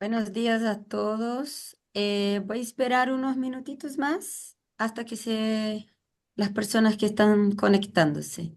Buenos días a todos. Voy a esperar unos minutitos más hasta que se las personas que están conectándose.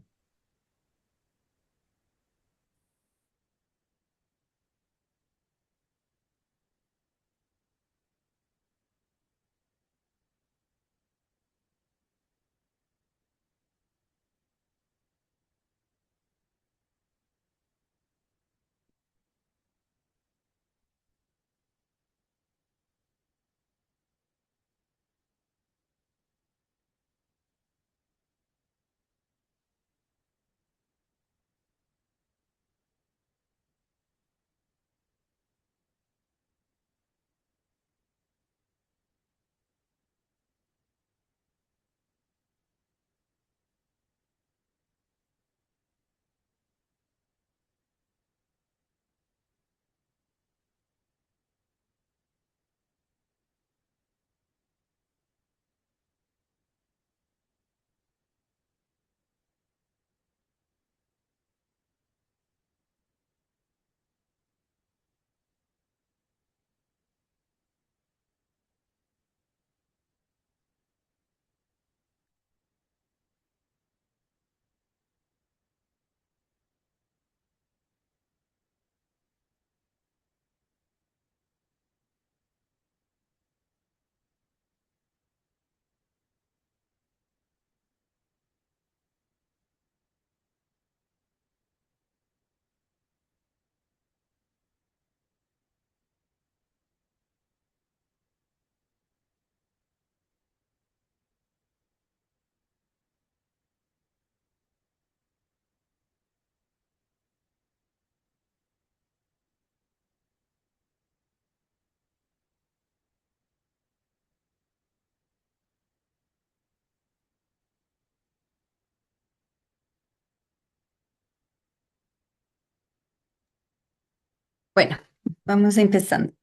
Bueno, vamos empezando.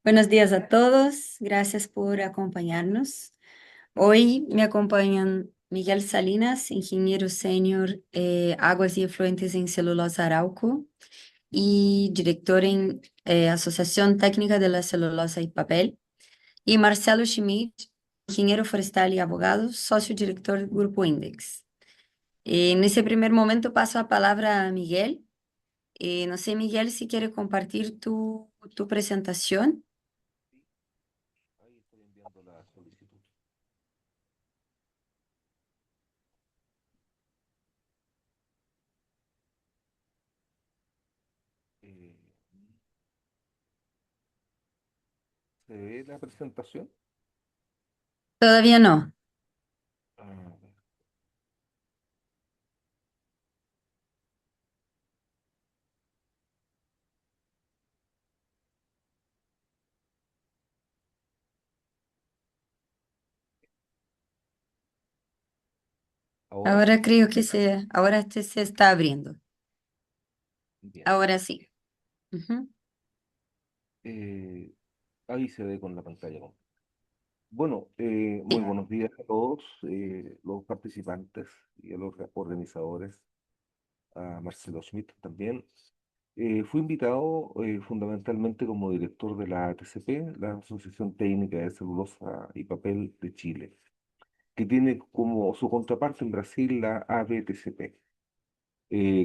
Buenos días a todos. Gracias por acompañarnos. Hoy me acompañan Miguel Salinas, ingeniero senior Aguas y Efluentes en Celulosa Arauco y director en Asociación Técnica de la Celulosa y Papel. Y Marcelo Schmidt, ingeniero forestal y abogado, socio director del Grupo Index. En ese primer momento paso la palabra a Miguel. No sé, Miguel, si quiere compartir tu presentación. Ahí estoy enviando la solicitud. Eh, ¿Se ve la presentación? Todavía no. A ver, ¿ahora? Ahora creo que ahora se está abriendo. Bien. Ahora sí. Ujú. Eh, Ahí se ve con la pantalla completa. Bueno, muy Sí. buenos días a todos los participantes y a los organizadores, a Marcelo Schmidt también. Fui invitado fundamentalmente como director de la ATCP, la Asociación Técnica de Celulosa y Papel de Chile, que tiene como su contraparte en Brasil la ABTCP.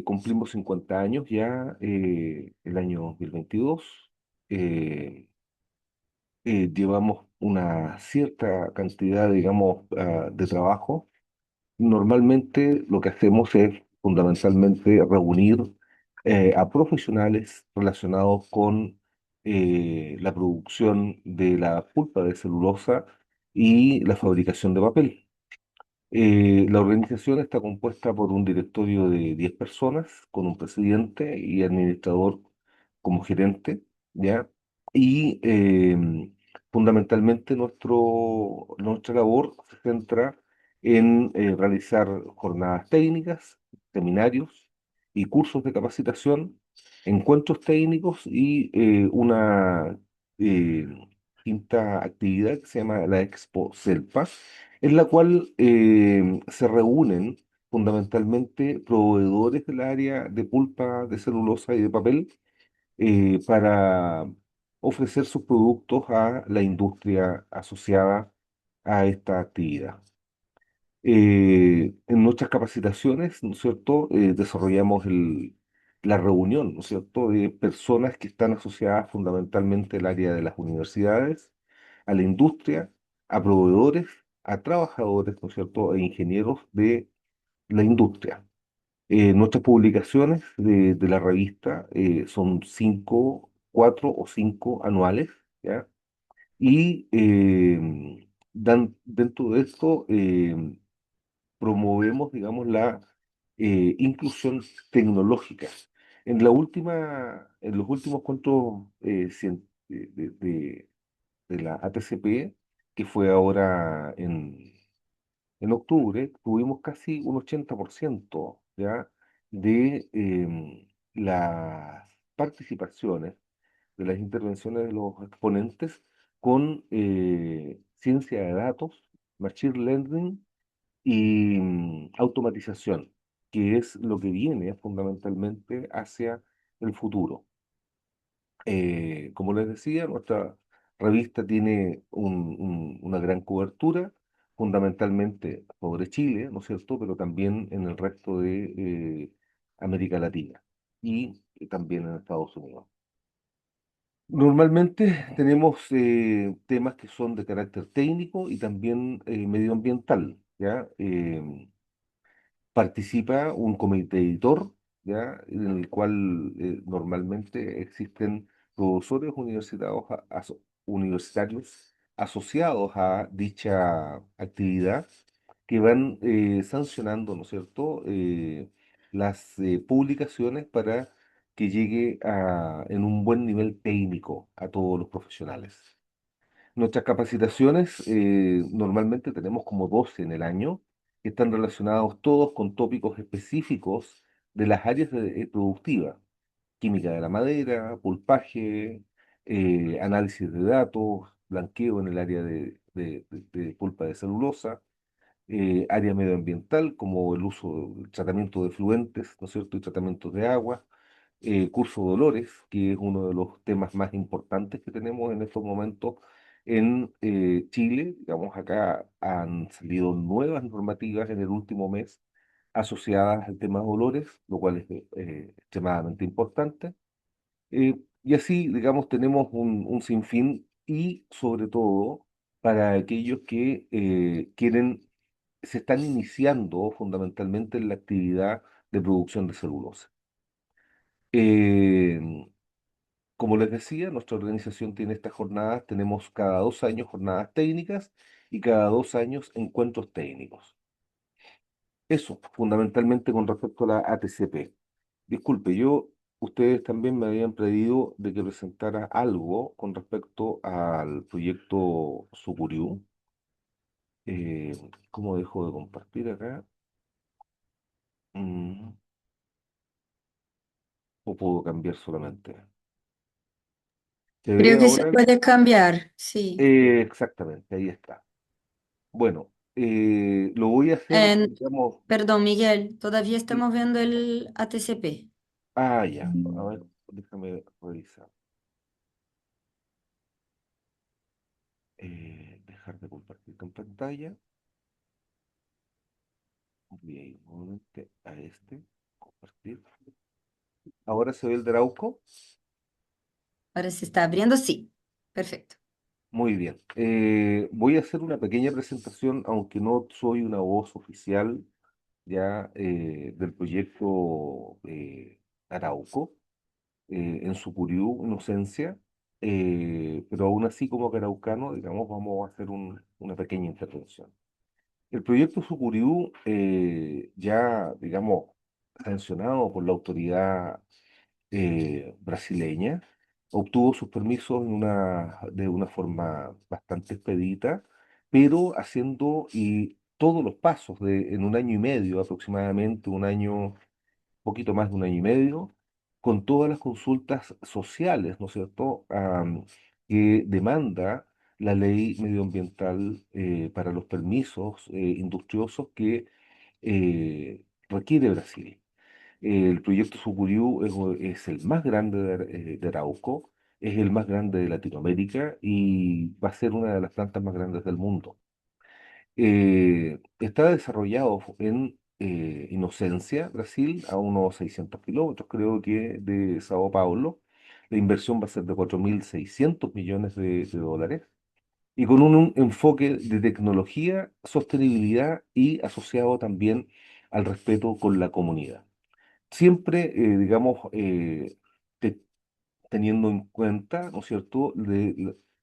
Cumplimos 50 años ya el año 2022. Eh, Llevamos una cierta cantidad, digamos, de trabajo. Normalmente lo que hacemos es fundamentalmente reunir a profesionales relacionados con la producción de la pulpa de celulosa y la fabricación de papel. La organización está compuesta por un directorio de 10 personas, con un presidente y administrador como gerente, ¿ya? Y fundamentalmente nuestra labor se centra en realizar jornadas técnicas, seminarios y cursos de capacitación, encuentros técnicos y una eh, quinta actividad que se llama la Expo Celpa, en la cual se reúnen fundamentalmente proveedores del área de pulpa, de celulosa y de papel para ofrecer sus productos a la industria asociada a esta actividad. En nuestras capacitaciones, ¿no es cierto?, desarrollamos la reunión, ¿no es cierto?, de personas que están asociadas fundamentalmente al área de las universidades, a la industria, a proveedores, a trabajadores, ¿no es cierto?, e ingenieros de la industria. Nuestras publicaciones de la revista son cinco, cuatro o cinco anuales, ¿ya? Y dentro de esto promovemos, digamos, la inclusión tecnológica. En los últimos cuantos de la ATCP, que fue ahora en octubre, tuvimos casi un 80%, ¿ya?, de las participaciones, de las intervenciones de los exponentes con ciencia de datos, machine learning y automatización, que es lo que viene fundamentalmente hacia el futuro. Como les decía, nuestra revista tiene una gran cobertura, fundamentalmente sobre Chile, ¿no es cierto?, pero también en el resto de América Latina y también en Estados Unidos. Normalmente tenemos temas que son de carácter técnico y también medioambiental, ¿ya? Participa un comité editor, ¿ya?, en el cual normalmente existen profesores universitarios asociados a dicha actividad que van sancionando, ¿no es cierto?, las publicaciones para que llegue en un buen nivel técnico a todos los profesionales. Nuestras capacitaciones, normalmente tenemos como 12 en el año, que están relacionados todos con tópicos específicos de las áreas productivas: química de la madera, pulpaje, análisis de datos, blanqueo en el área de pulpa de celulosa, área medioambiental, como el uso, el tratamiento de fluentes, ¿no es cierto?, y tratamientos de agua, curso de olores, que es uno de los temas más importantes que tenemos en estos momentos en Chile. Digamos, acá han salido nuevas normativas en el último mes asociadas al tema de olores, lo cual es extremadamente importante. Y así, digamos, tenemos un sinfín y sobre todo para aquellos que se están iniciando fundamentalmente en la actividad de producción de celulosa. Eh, Como les decía, nuestra organización tiene estas jornadas, tenemos cada 2 años jornadas técnicas y cada 2 años encuentros técnicos. Eso, fundamentalmente con respecto a la ATCP. Disculpe, ustedes también me habían pedido de que presentara algo con respecto al proyecto Sucuriú. Eh, ¿Cómo dejo de compartir acá? Mm, ¿O puedo cambiar solamente? ¿Se ve Creo que se ahora? puede cambiar, sí. Exactamente, ahí está. Bueno, lo voy a hacer, En- digamos. Perdón, Miguel, todavía Sí. estamos viendo el ATCP. Ah, ya. A ver, déjame revisar. Dejar de compartir con pantalla. Bien, nuevamente a este. Compartir. Ahora se ve el de Arauco. Ahora se está abriendo, sí. Perfecto. Muy bien. Voy a hacer una pequeña presentación, aunque no soy una voz oficial ya del proyecto Arauco, en su Curiú, Inocencia, pero aún así como araucano, digamos, vamos a hacer una pequeña intervención. El proyecto Sucuriú, ya, digamos, sancionado por la autoridad brasileña, obtuvo sus permisos de una forma bastante expedita, pero haciendo todos los pasos en un año y medio, aproximadamente un año, poquito más de un año y medio, con todas las consultas sociales, ¿no es cierto?, que demanda la ley medioambiental para los permisos industriosos que requiere Brasil. El proyecto Sucuriú es el más grande de Arauco, es el más grande de Latinoamérica y va a ser una de las plantas más grandes del mundo. Está desarrollado en Inocencia, Brasil, a unos 600 kilómetros, creo que, de Sao Paulo. La inversión va a ser de 4.600 millones de dólares y con un enfoque de tecnología, sostenibilidad y asociado también al respeto con la comunidad. Siempre, digamos, teniendo en cuenta, ¿no es cierto?,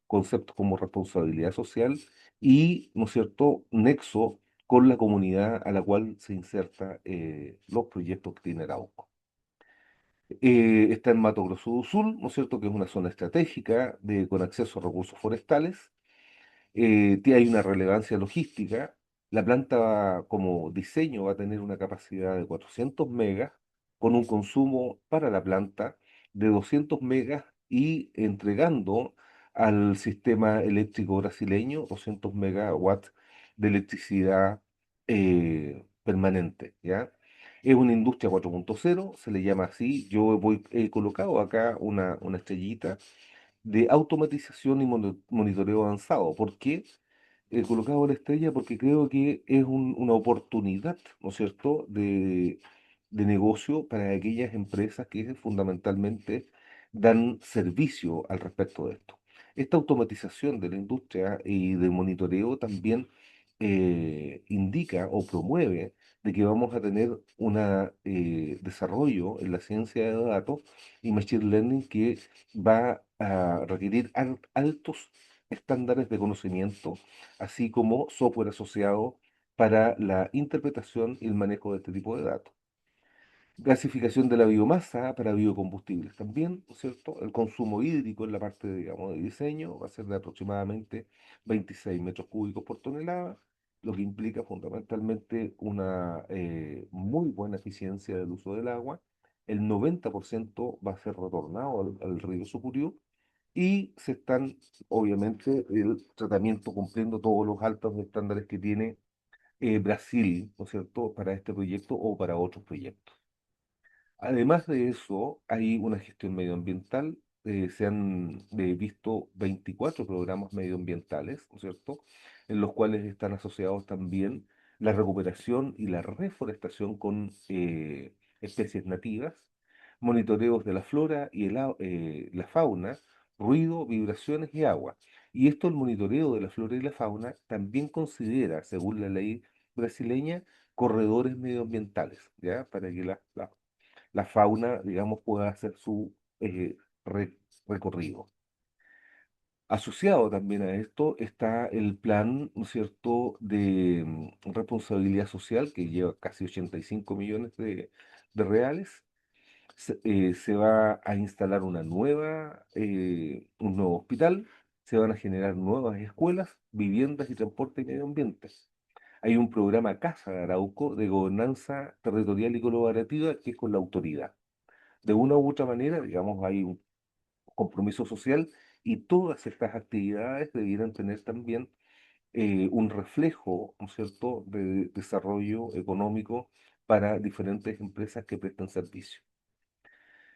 conceptos como responsabilidad social y, ¿no es cierto?, nexo con la comunidad a la cual se inserta los proyectos que tiene Arauco. Está en Mato Grosso do Sul, ¿no es cierto?, que es una zona estratégica con acceso a recursos forestales. Hay una relevancia logística. La planta como diseño va a tener una capacidad de 400 megas con un consumo para la planta de 200 megas y entregando al sistema eléctrico brasileño 200 megawatts de electricidad permanente, ¿ya? Es una industria 4.0, se le llama así. He colocado acá una estrellita de automatización y monitoreo avanzado. ¿Por qué he colocado la estrella? Porque creo que es una oportunidad, ¿no es cierto?, de negocio para aquellas empresas que fundamentalmente dan servicio al respecto de esto. Esta automatización de la industria y de monitoreo también indica o promueve de que vamos a tener un desarrollo en la ciencia de datos y machine learning que va a requerir altos estándares de conocimiento, así como software asociado para la interpretación y el manejo de este tipo de datos. Gasificación de la biomasa para biocombustibles también, ¿no es cierto? El consumo hídrico en la parte, digamos, de diseño va a ser de aproximadamente 26 metros cúbicos por tonelada, lo que implica fundamentalmente una muy buena eficiencia del uso del agua. El 90% va a ser retornado al río Sucuriú y se están, obviamente, el tratamiento cumpliendo todos los altos estándares que tiene Brasil, ¿no es cierto?, para este proyecto o para otros proyectos. Además de eso, hay una gestión medioambiental. Se han visto 24 programas medioambientales, ¿no es cierto?, en los cuales están asociados también la recuperación y la reforestación con especies nativas, monitoreos de la flora y la fauna, ruido, vibraciones y agua. Y esto, el monitoreo de la flora y la fauna, también considera, según la ley brasileña, corredores medioambientales, ¿ya? Para que la fauna, digamos, pueda hacer su eh, re- recorrido. Asociado también a esto está el plan, ¿no es cierto?, de responsabilidad social que lleva casi 85 millones de reales. Se va a instalar un nuevo hospital, se van a generar nuevas escuelas, viviendas y transporte y medio ambiente. Hay un programa Casa de Arauco de gobernanza territorial y colaborativa que es con la autoridad. De una u otra manera, digamos, hay un compromiso social y todas estas actividades debieran tener también un reflejo, ¿no es cierto?, de desarrollo económico para diferentes empresas que prestan servicio.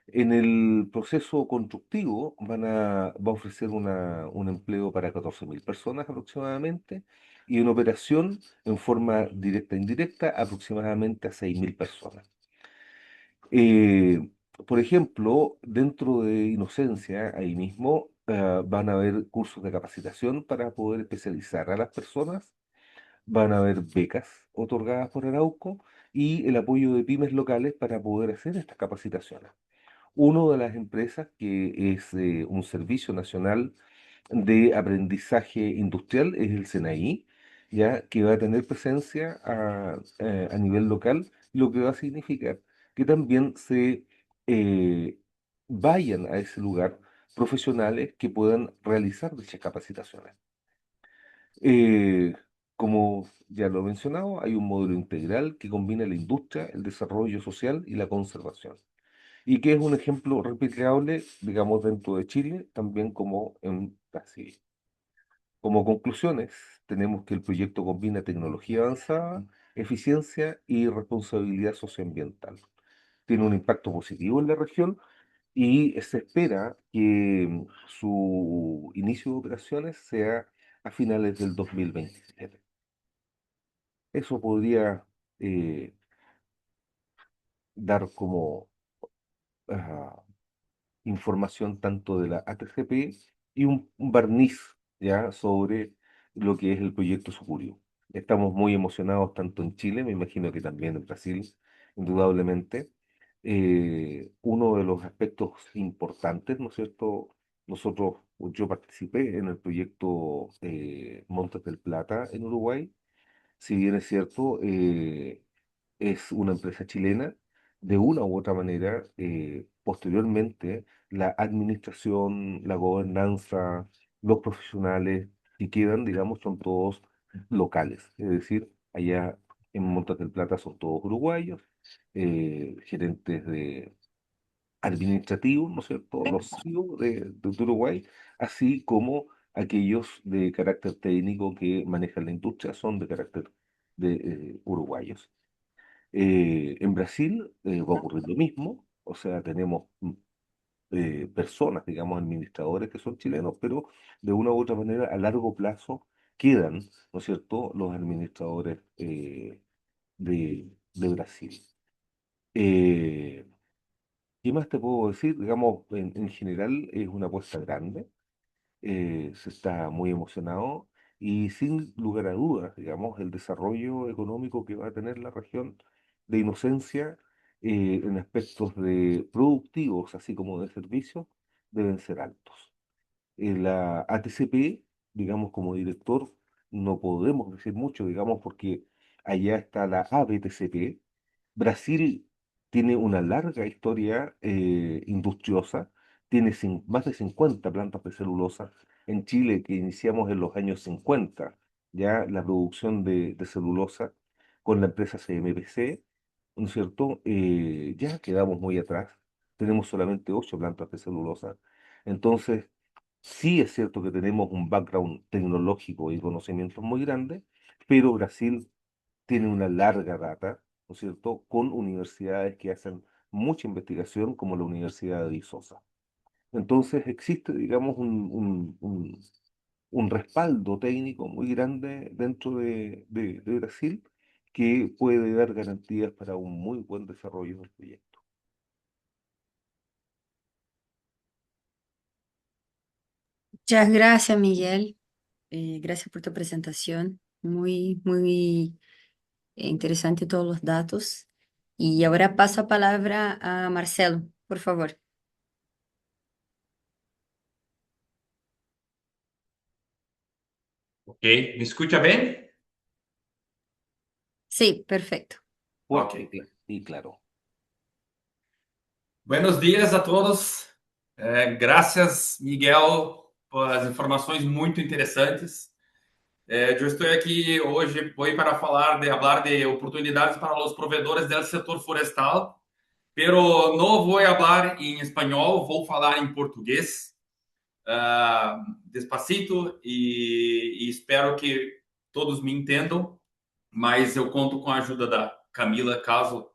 En el proceso constructivo va a ofrecer un empleo para 14.000 personas aproximadamente y en operación, en forma directa e indirecta, aproximadamente a 6.000 personas. Eh, por ejemplo, dentro de Inocencia, ahí mismo, van a haber cursos de capacitación para poder especializar a las personas, van a haber becas otorgadas por Arauco y el apoyo de pymes locales para poder hacer estas capacitaciones. Una de las empresas que es un servicio nacional de aprendizaje industrial es el SENAI, ya que va a tener presencia a nivel local, lo que va a significar que también se eh, vayan a ese lugar profesionales que puedan realizar dichas capacitaciones. Eh, Como ya lo he mencionado, hay un modelo integral que combina la industria, el desarrollo social y la conservación y que es un ejemplo replicable, digamos, dentro de Chile, también como en Brasil. Como conclusiones, tenemos que el proyecto combina tecnología avanzada, eficiencia y responsabilidad socioambiental. Tiene un impacto positivo en la región y se espera que su inicio de operaciones sea a finales del 2027. Eso podría eh, dar como ah, información tanto de la ATCP y un barniz ya sobre lo que es el proyecto Sucurio. Estamos muy emocionados tanto en Chile, me imagino que también en Brasil, indudablemente. Uno de los aspectos importantes, ¿no es cierto? Yo participé en el proyecto Montes del Plata en Uruguay. Si bien es cierto, es una empresa chilena, de una u otra manera, posteriormente, la administración, la gobernanza, los profesionales que quedan, digamos, son todos locales. Es decir, allá en Montes del Plata son todos uruguayos, gerentes de administrativos, ¿no es cierto? Los CEO de Uruguay, así como aquellos de carácter técnico que manejan la industria son de carácter de uruguayos. En Brasil va a ocurrir lo mismo, o sea, tenemos personas, digamos, administradores que son chilenos, pero de una u otra manera a largo plazo quedan, ¿no es cierto?, los administradores de Brasil. Eh, ¿Qué más te puedo decir? Digamos, en general es una apuesta grande, se está muy emocionado y sin lugar a dudas, digamos, el desarrollo económico que va a tener la región de Inocencia en aspectos de productivos, así como de servicios, deben ser altos. La ATCP, digamos, como director, no podemos decir mucho, digamos, porque allá está la ABTCP. Brasil tiene una larga historia industriosa, tiene más de 50 plantas de celulosa. En Chile, que iniciamos en los años 50 ya la producción de celulosa con la empresa CMPC, ¿no es cierto? Ya quedamos muy atrás, tenemos solamente 8 plantas de celulosa. Entonces, sí es cierto que tenemos un background tecnológico y conocimientos muy grande, pero Brasil tiene una larga data, ¿no es cierto?, con universidades que hacen mucha investigación, como la Universidad de Viçosa. Entonces existe, digamos, un respaldo técnico muy grande dentro de Brasil que puede dar garantías para un muy buen desarrollo del proyecto. Muchas gracias, Miguel. Gracias por tu presentación. Muy interesante todos los datos. Y ahora paso a palabra a Marcelo, por favor. Ok, ¿me escucha bien? Sí, perfecto. Ok. Fuerte y claro. Buenos dias a todos. Graças, Miguel, pelas informações muito interessantes. Eu estou aqui hoje para falar de oportunidades para os provedores do setor florestal, pero não vou falar em espanhol, vou falar em português, despacito, e espero que todos me entendam, mas eu conto com a ajuda da Camila caso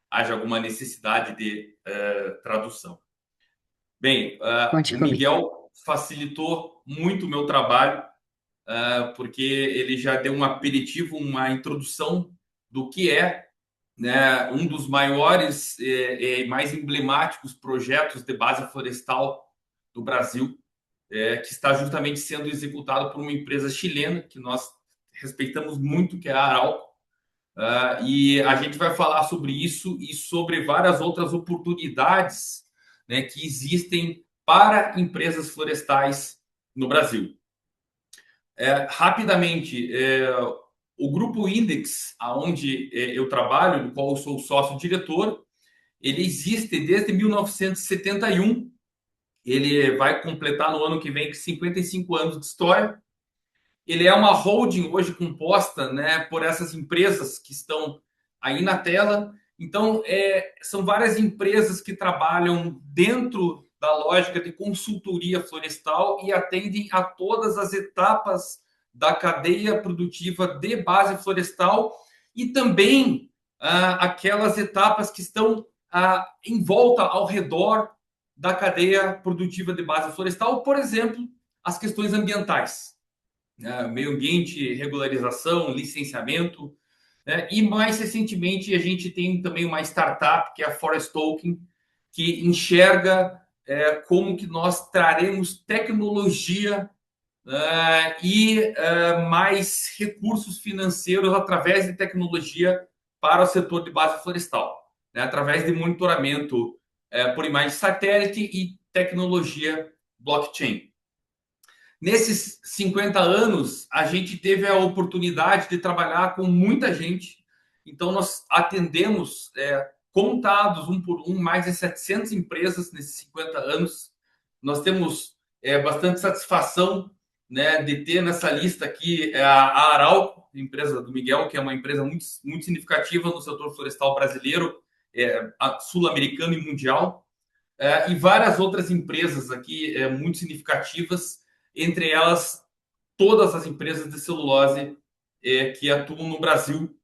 haja alguma necessidade de tradução. Bem, Conte o comigo. Miguel facilitou muito o meu trabalho, porque ele já deu um aperitivo, uma introdução do que é, né, um dos maiores e mais emblemáticos projetos de base florestal do Brasil, que está justamente sendo executado por uma empresa chilena que nós respeitamos muito, que é a Arauco. E a gente vai falar sobre isso e sobre várias outras oportunidades, né, que existem para empresas florestais no Brasil. Rapidamente, o Grupo Index, aonde eu trabalho, no qual eu sou sócio-diretor, ele existe desde 1971. Ele vai completar no ano que vem 55 anos de história. Ele é uma holding hoje composta, né, por essas empresas que estão aí na tela. Então, são várias empresas que trabalham dentro da lógica de consultoria florestal e atendem a todas as etapas da cadeia produtiva de base florestal e também aquelas etapas que estão em volta, ao redor da cadeia produtiva de base florestal, por exemplo, as questões ambientais, né? Meio ambiente, regularização, licenciamento, né? E mais recentemente a gente tem também uma startup que é a Forest Token, que enxerga como que nós traremos tecnologia e mais recursos financeiros através de tecnologia para o setor de base florestal, né? Através de monitoramento por imagem de satélite e tecnologia blockchain. Nesses 50 anos, a gente teve a oportunidade de trabalhar com muita gente. Então, nós atendemos, contados um por um, mais de 700 empresas nesses 50 anos. Nós temos bastante satisfação, né, de ter nessa lista aqui a Arauco, empresa do Miguel, que é uma empresa muito, muito significativa no setor florestal brasileiro, sul-americano e mundial. E várias outras empresas aqui muito significativas, entre elas todas as empresas de celulose que atuam no Brasil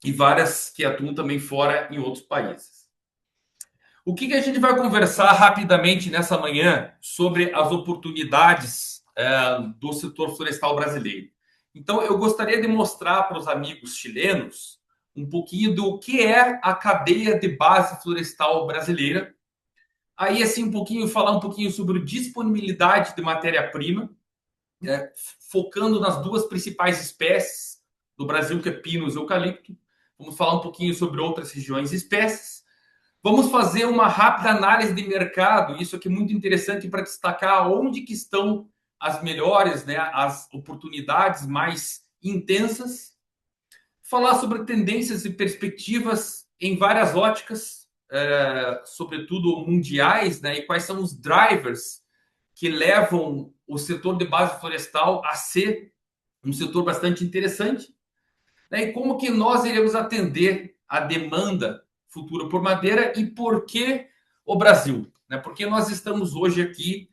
e várias que atuam também fora em outros países. O que a gente vai conversar rapidamente nessa manhã sobre as oportunidades do setor florestal brasileiro? Então, eu gostaria de mostrar para os amigos chilenos um pouquinho do que é a cadeia de base florestal brasileira. Aí, assim, falar um pouquinho sobre disponibilidade de matéria-prima, focando nas duas principais espécies do Brasil, que é pinus e eucalipto. Vamos falar um pouquinho sobre outras regiões e espécies. Vamos fazer uma rápida análise de mercado, isso aqui é muito interessante para destacar onde que estão as melhores, né, as oportunidades mais intensas. Falar sobre tendências e perspectivas em várias óticas, sobretudo mundiais, né, e quais são os drivers que levam o setor de base florestal a ser um setor bastante interessante, né, e como que nós iremos atender a demanda futura por madeira e por que o Brasil, né? Porque nós estamos hoje aqui,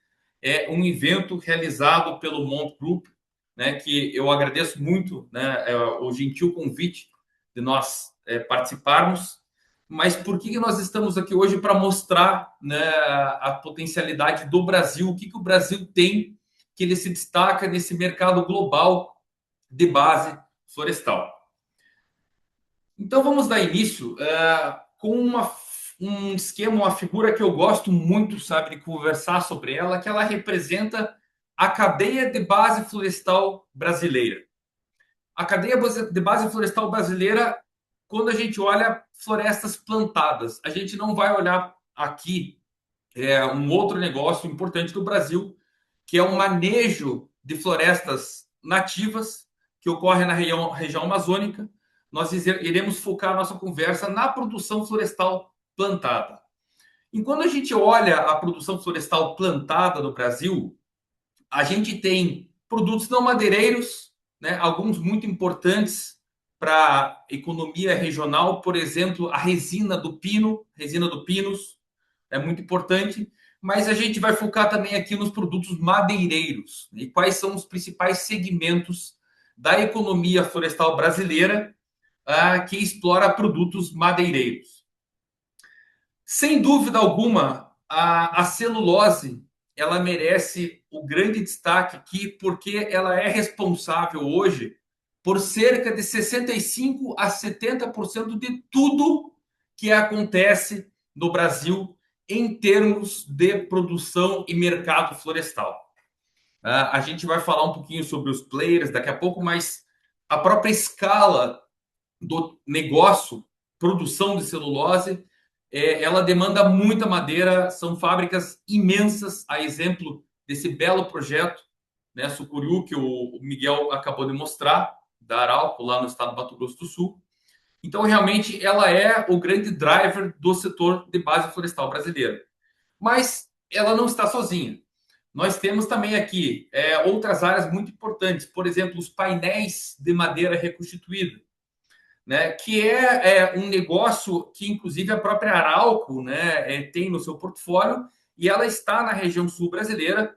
um evento realizado pelo Mont Group, né, que eu agradeço muito, né, o gentil convite de nós participarmos. Mas por que nós estamos aqui hoje? Para mostrar, né, a potencialidade do Brasil, o que o Brasil tem, que ele se destaca nesse mercado global de base florestal. Então vamos dar início com um esquema, uma figura que eu gosto muito, sabe, de conversar sobre ela, que ela representa a cadeia de base florestal brasileira. A cadeia de base florestal brasileira, quando a gente olha florestas plantadas, a gente não vai olhar aqui um outro negócio importante do Brasil, que é o manejo de florestas nativas, que ocorre na região amazônica. Nós iremos focar a nossa conversa na produção florestal plantada. E quando a gente olha a produção florestal plantada no Brasil, a gente tem produtos não madeireiros, né, alguns muito importantes para a economia regional, por exemplo, a resina do pino, resina do pinus, é muito importante, mas a gente vai focar também aqui nos produtos madeireiros, né, e quais são os principais segmentos da economia florestal brasileira que explora produtos madeireiros. Sem dúvida alguma, a celulose ela merece o grande destaque aqui, porque ela é responsável hoje por cerca de 65% a 70% de tudo que acontece no Brasil em termos de produção e mercado florestal. A gente vai falar um pouquinho sobre os players daqui a pouco, mas a própria escala do negócio, produção de celulose, ela demanda muita madeira, são fábricas imensas, a exemplo desse belo projeto, né, Sucuriú, que o Miguel acabou de mostrar, da Arauco, lá no estado do Mato Grosso do Sul. Então, realmente, ela é o grande driver do setor de base florestal brasileiro. Mas ela não está sozinha. Nós temos também aqui outras áreas muito importantes, por exemplo, os painéis de madeira reconstituída, né, que é um negócio que, inclusive, a própria Arauco, né, tem no seu portfólio, e ela está na região sul brasileira,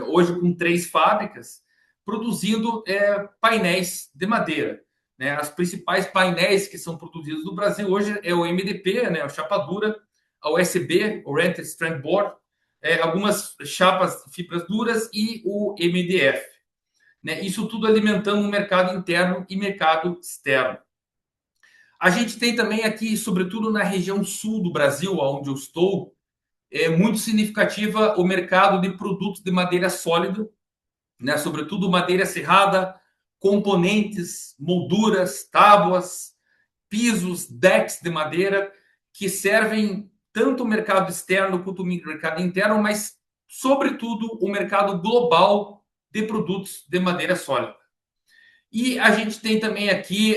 hoje com 3 fábricas, produzindo painéis de madeira. Né? As principais painéis que são produzidos no Brasil hoje é o MDP, né, o chapa dura, a USB, o Rented Strand Board, algumas chapas de fibras duras e o MDF. Né? Isso tudo alimentando o mercado interno e mercado externo. A gente tem também aqui, sobretudo na região sul do Brasil, onde eu estou, é muito significativa o mercado de produtos de madeira sólida, né? Sobretudo madeira serrada, componentes, molduras, tábuas, pisos, decks de madeira, que servem tanto o mercado externo quanto o mercado interno, mas, sobretudo, o mercado global de produtos de madeira sólida. E a gente tem também aqui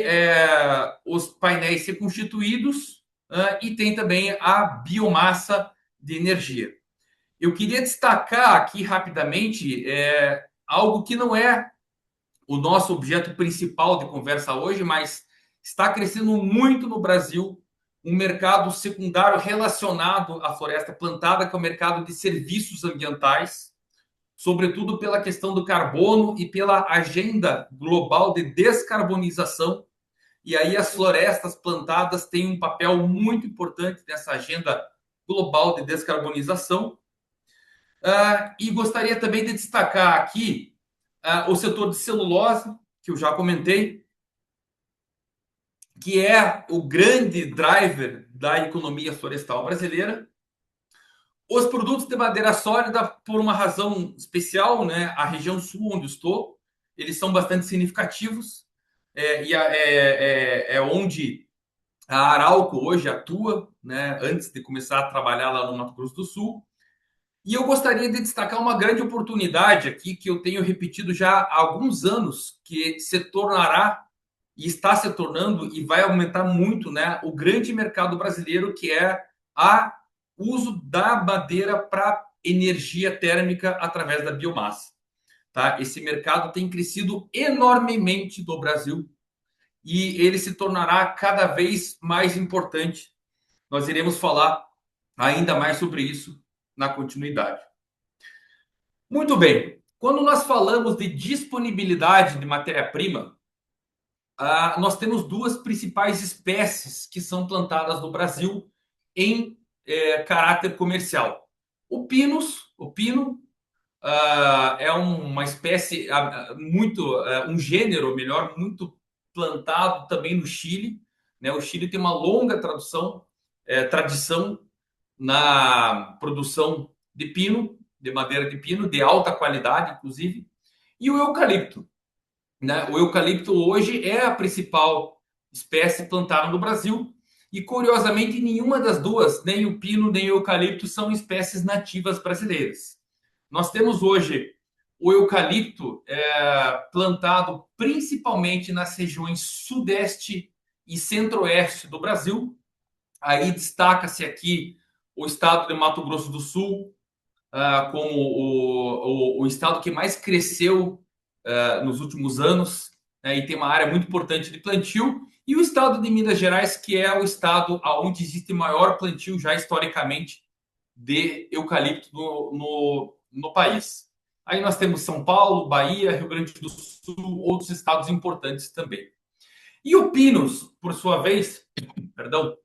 os painéis reconstituídos e tem também a biomassa de energia. Eu queria destacar aqui rapidamente algo que não é o nosso objeto principal de conversa hoje, mas está crescendo muito no Brasil um mercado secundário relacionado à floresta plantada, que é o mercado de serviços ambientais, sobretudo pela questão do carbono e pela agenda global de descarbonização. E aí as florestas plantadas têm um papel muito importante nessa agenda global de descarbonização. E gostaria também de destacar aqui o setor de celulose, que eu já comentei, que é o grande driver da economia florestal brasileira. Os produtos de madeira sólida, por uma razão especial, né, a região sul onde estou, eles são bastante significativos, é onde a Arauco hoje atua, né, antes de começar a trabalhar lá no Mato Grosso do Sul. E eu gostaria de destacar uma grande oportunidade aqui, que eu tenho repetido já há alguns anos, que se tornará e está se tornando e vai aumentar muito, né, o grande mercado brasileiro, que é o uso da madeira para energia térmica através da biomassa. Tá? Esse mercado tem crescido enormemente no Brasil e ele se tornará cada vez mais importante. Nós iremos falar ainda mais sobre isso na continuidade. Muito bem. Quando nós falamos de disponibilidade de matéria-prima, nós temos duas principais espécies que são plantadas no Brasil em caráter comercial. O pino é uma espécie um gênero, melhor, muito plantado também no Chile. Né? O Chile tem uma longa tradição na produção de pino, de madeira de pino, de alta qualidade, inclusive, e o eucalipto. Né? O eucalipto hoje é a principal espécie plantada no Brasil e, curiosamente, nenhuma das duas, nem o pino nem o eucalipto, são espécies nativas brasileiras. Nós temos hoje o eucalipto plantado principalmente nas regiões sudeste e centro-oeste do Brasil. Aí destaca-se aqui o estado de Mato Grosso do Sul como o estado que mais cresceu nos últimos anos, né, e tem uma área muito importante de plantio, e o estado de Minas Gerais, que é o estado onde existe maior plantio já historicamente de eucalipto no país. Aí nós temos São Paulo, Bahia, Rio Grande do Sul, outros estados importantes também. E o Pinos, por sua vez, perdão,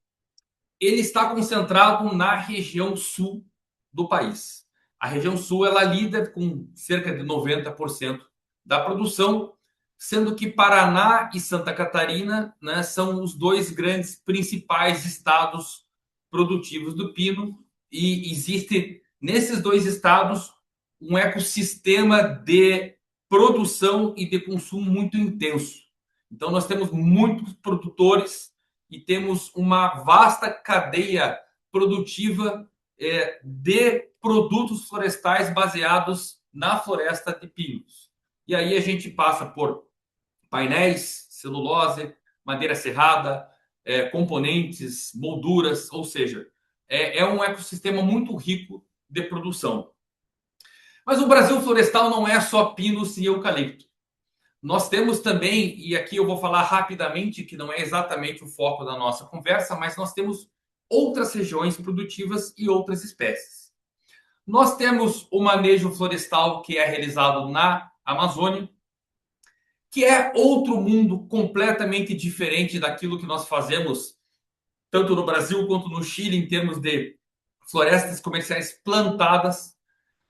ele está concentrado na região sul do país. A região sul ela lida com cerca de 90% da produção, sendo que Paraná e Santa Catarina, né, são os dois grandes principais estados produtivos do pino, e existe nesses dois estados um ecossistema de produção e de consumo muito intenso. Então nós temos muitos produtores e temos uma vasta cadeia produtiva de produtos florestais baseados na floresta de pinos. E aí a gente passa por painéis, celulose, madeira serrada, componentes, molduras, ou seja, é um ecossistema muito rico de produção. Mas o Brasil florestal não é só pinos e eucalipto. Nós temos também, e aqui eu vou falar rapidamente, que não é exatamente o foco da nossa conversa, mas nós temos outras regiões produtivas e outras espécies. Nós temos o manejo florestal que é realizado na Amazônia, que é outro mundo completamente diferente daquilo que nós fazemos tanto no Brasil quanto no Chile em termos de florestas comerciais plantadas.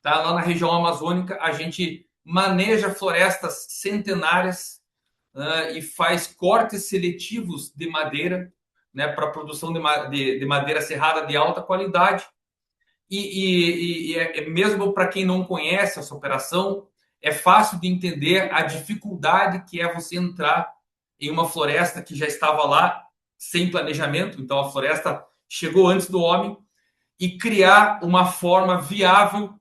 tá? Lá na região amazônica, a gente maneja florestas centenárias, e faz cortes seletivos de madeira, né, para produção de madeira serrada de alta qualidade. Mesmo para quem não conhece essa operação, é fácil de entender a dificuldade que é você entrar em uma floresta que já estava lá sem planejamento. Então, a floresta chegou antes do homem e criar uma forma viável,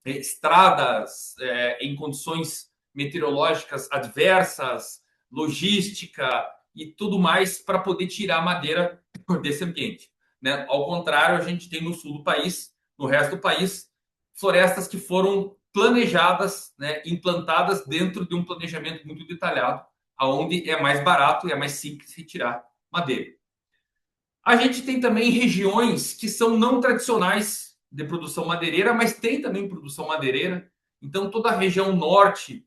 estradas em condições meteorológicas adversas, logística e tudo mais para poder tirar a madeira desse ambiente, né? Ao contrário, a gente tem no sul do país, no resto do país, florestas que foram planejadas, né, implantadas dentro de um planejamento muito detalhado, aonde é mais barato e é mais simples retirar madeira. A gente tem também regiões que são não tradicionais de produção madeireira, mas tem também produção madeireira. Então, toda a região norte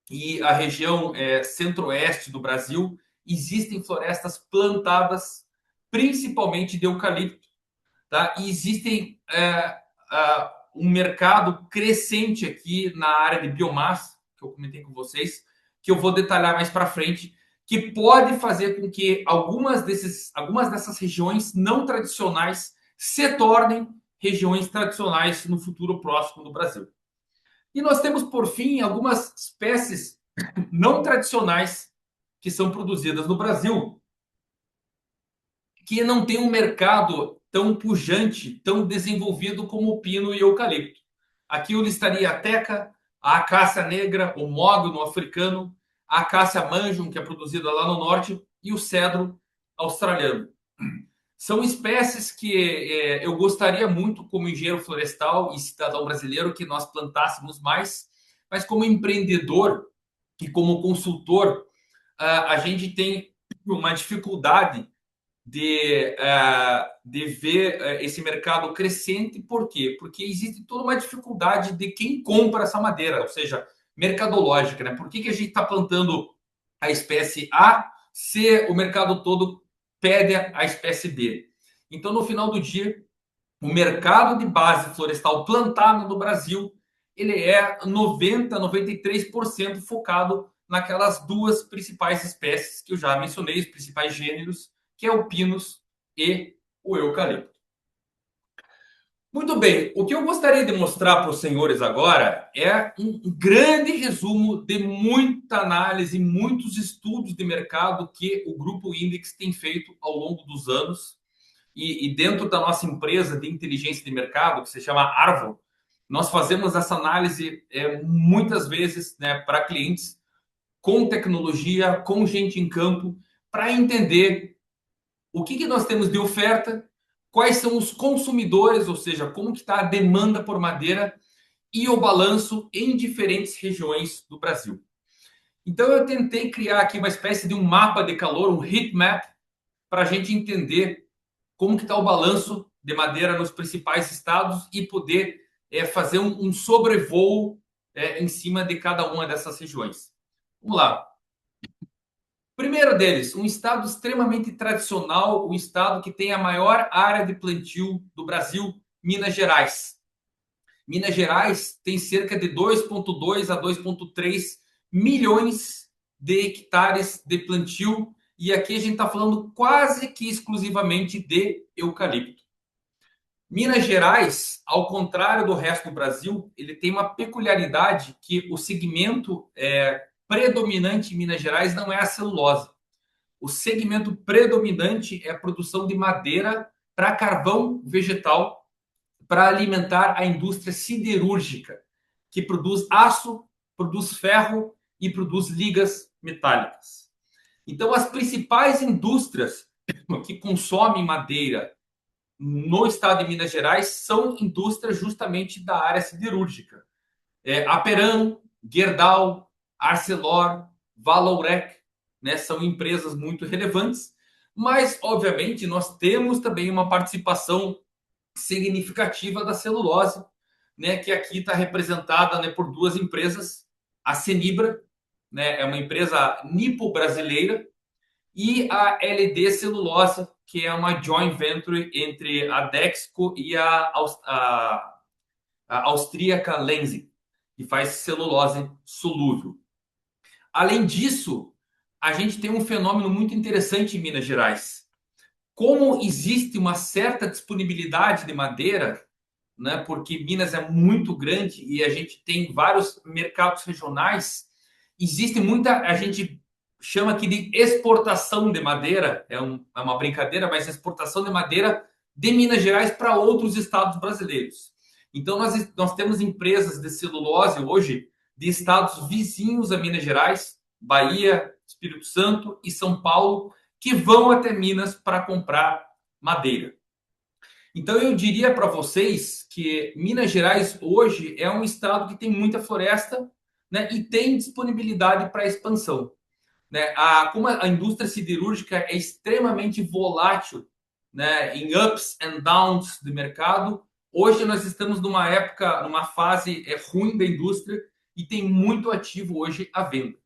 e a região centro-oeste do Brasil existem florestas plantadas, principalmente de eucalipto, tá? E existem um mercado crescente aqui na área de biomassa, que eu comentei com vocês, que eu vou detalhar mais para frente, que pode fazer com que algumas dessas regiões não tradicionais se tornem regiões tradicionais no futuro próximo do Brasil. E nós temos, por fim, algumas espécies não tradicionais que são produzidas no Brasil, que não tem um mercado tão pujante, tão desenvolvido como o pino e o eucalipto. Aqui eu listaria a teca, a acácia negra, o mogno africano, a acácia manjum, que é produzida lá no norte, e o cedro australiano. São espécies que eu gostaria muito, como engenheiro florestal e cidadão brasileiro, que nós plantássemos mais, mas como empreendedor e como consultor, a gente tem uma dificuldade de ver esse mercado crescente. Por quê? Porque existe toda uma dificuldade de quem compra essa madeira, ou seja, mercadológica, né? Por que a gente está plantando a espécie A se o mercado todo pede a espécie B? Então, no final do dia, o mercado de base florestal plantado no Brasil, ele é 93% focado naquelas duas principais espécies que eu já mencionei, os principais gêneros, que é o pinus e o eucalipto. Muito bem, o que eu gostaria de mostrar para os senhores agora é um grande resumo de muita análise, muitos estudos de mercado que o Grupo Index tem feito ao longo dos anos. E dentro da nossa empresa de inteligência de mercado, que se chama Arvo, nós fazemos essa análise muitas vezes, né, para clientes com tecnologia, com gente em campo, para entender o que nós temos de oferta, quais são os consumidores, ou seja, como que está a demanda por madeira e o balanço em diferentes regiões do Brasil. Então eu tentei criar aqui uma espécie de um mapa de calor, um heat map, para a gente entender como que está o balanço de madeira nos principais estados e poder fazer um sobrevoo em cima de cada uma dessas regiões. Vamos lá. Primeiro deles, um estado extremamente tradicional, o estado que tem a maior área de plantio do Brasil, Minas Gerais. Minas Gerais tem cerca de 2,2 a 2,3 milhões de hectares de plantio, e aqui a gente está falando quase que exclusivamente de eucalipto. Minas Gerais, ao contrário do resto do Brasil, ele tem uma peculiaridade que o segmento predominante em Minas Gerais não é a celulose. O segmento predominante é a produção de madeira para carvão vegetal para alimentar a indústria siderúrgica, que produz aço, produz ferro e produz ligas metálicas. Então, as principais indústrias que consomem madeira no estado de Minas Gerais são indústrias justamente da área siderúrgica. Aperam, Gerdau, Arcelor, Vallourec, né, são empresas muito relevantes, mas, obviamente, nós temos também uma participação significativa da celulose, né, que aqui está representada, né, por duas empresas, a Cenibra, né, é uma empresa nipo-brasileira, e a LD Celulose, que é uma joint venture entre a Dexco e a austríaca Lenzing, que faz celulose solúvel. Além disso, a gente tem um fenômeno muito interessante em Minas Gerais. Como existe uma certa disponibilidade de madeira, né, porque Minas é muito grande e a gente tem vários mercados regionais, existe muita, a gente chama aqui de exportação de madeira, é uma brincadeira, mas exportação de madeira de Minas Gerais para outros estados brasileiros. Então, nós temos empresas de celulose hoje de estados vizinhos a Minas Gerais, Bahia, Espírito Santo e São Paulo, que vão até Minas para comprar madeira. Então, eu diria para vocês que Minas Gerais hoje é um estado que tem muita floresta, né, e tem disponibilidade para expansão. Né? Como a indústria siderúrgica é extremamente volátil, né, em ups and downs do mercado, hoje nós estamos numa época, numa fase ruim da indústria e tem muito ativo hoje à venda.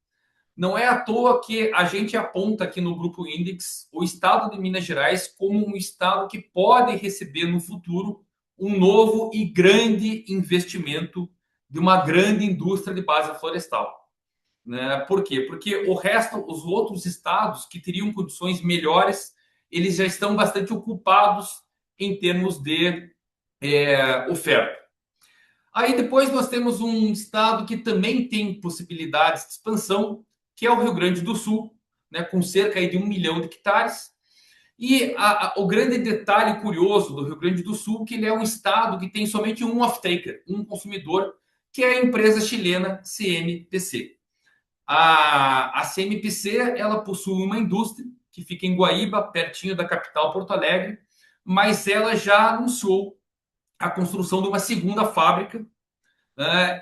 Não é à toa que a gente aponta aqui no Grupo Index o estado de Minas Gerais como um estado que pode receber no futuro um novo e grande investimento de uma grande indústria de base florestal. Né? Por quê? Porque os outros estados que teriam condições melhores, eles já estão bastante ocupados em termos de oferta. Aí depois nós temos um estado que também tem possibilidades de expansão, que é o Rio Grande do Sul, né, com cerca de 1 milhão de hectares. E o grande detalhe curioso do Rio Grande do Sul é que ele é um estado que tem somente um off-taker, um consumidor, que é a empresa chilena CMPC. A CMPC ela possui uma indústria que fica em Guaíba, pertinho da capital Porto Alegre, mas ela já anunciou a construção de uma segunda fábrica.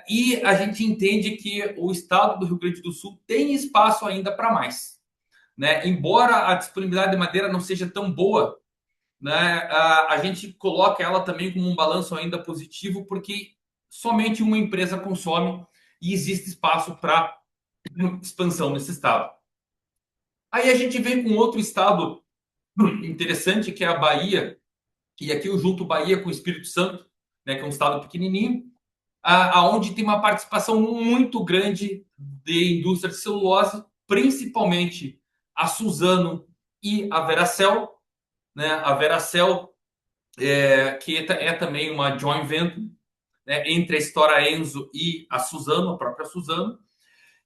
E a gente entende que o estado do Rio Grande do Sul tem espaço ainda para mais. Né? Embora a disponibilidade de madeira não seja tão boa, né, a gente coloca ela também como um balanço ainda positivo, porque somente uma empresa consome e existe espaço para expansão nesse estado. Aí a gente vem com outro estado interessante, que é a Bahia, e aqui eu junto Bahia com o Espírito Santo, né, que é um estado pequenininho, aonde tem uma participação muito grande de indústria de celulose, principalmente a Suzano e a Veracel, né? A Veracel, que é também uma joint venture, né, entre a Stora Enso e a Suzano, a própria Suzano.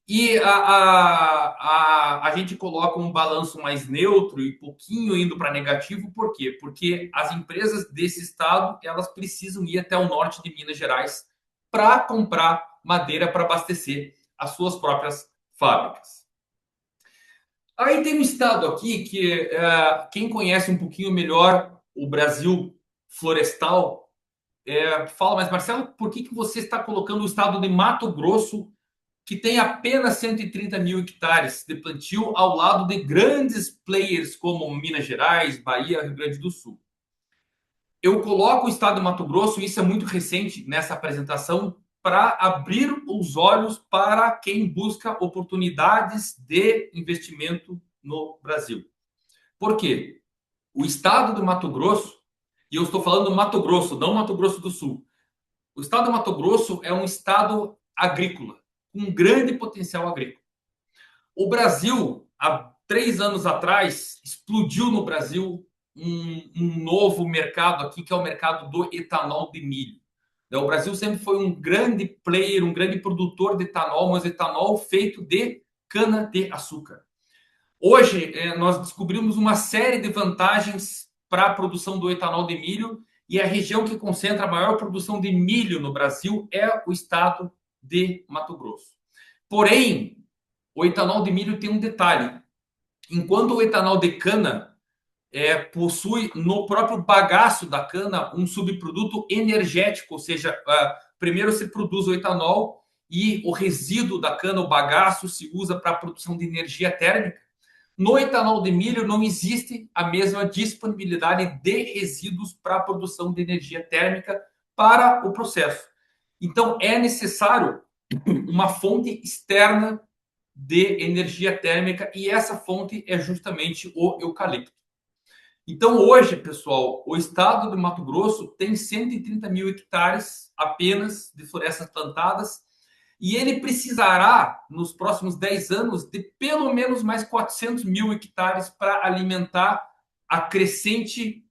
E a gente coloca um balanço mais neutro e pouquinho indo para negativo, por quê? Porque as empresas desse estado elas precisam ir até o norte de Minas Gerais para comprar madeira para abastecer as suas próprias fábricas. Aí tem um estado aqui que quem conhece um pouquinho melhor o Brasil florestal fala, mas Marcelo, por que você está colocando o estado de Mato Grosso, que tem apenas 130 mil hectares de plantio, ao lado de grandes players como Minas Gerais, Bahia, Rio Grande do Sul? Eu coloco o estado de Mato Grosso, e isso é muito recente nessa apresentação, para abrir os olhos para quem busca oportunidades de investimento no Brasil. Por quê? O estado do Mato Grosso, e eu estou falando do Mato Grosso, não Mato Grosso do Sul. O estado do Mato Grosso é um estado agrícola, com um grande potencial agrícola. O Brasil, há 3 anos atrás, explodiu no Brasil um novo mercado aqui, que é o mercado do etanol de milho. O Brasil sempre foi um grande player, um grande produtor de etanol, mas etanol feito de cana-de-açúcar. Hoje, nós descobrimos uma série de vantagens para a produção do etanol de milho, e a região que concentra a maior produção de milho no Brasil é o estado de Mato Grosso. Porém, o etanol de milho tem um detalhe. Enquanto o etanol de cana possui no próprio bagaço da cana um subproduto energético, ou seja, primeiro se produz o etanol e o resíduo da cana, o bagaço, se usa para a produção de energia térmica. No etanol de milho não existe a mesma disponibilidade de resíduos para a produção de energia térmica para o processo. Então é necessário uma fonte externa de energia térmica, e essa fonte é justamente o eucalipto. Então, hoje, pessoal, o estado do Mato Grosso tem 130 mil hectares apenas de florestas plantadas e ele precisará, nos próximos 10 anos, de pelo menos mais 400 mil hectares para alimentar a crescente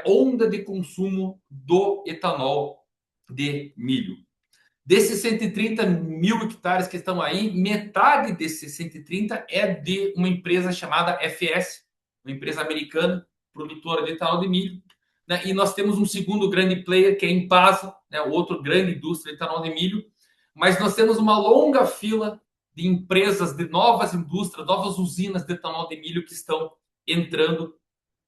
onda de consumo do etanol de milho. Desses 130 mil hectares que estão aí, metade desses 130 é de uma empresa chamada FS, uma empresa americana, produtora de etanol de milho. Né? E nós temos um segundo grande player, que é a Impasa, né? Outro grande indústria de etanol de milho. Mas nós temos uma longa fila de empresas, de novas indústrias, novas usinas de etanol de milho que estão entrando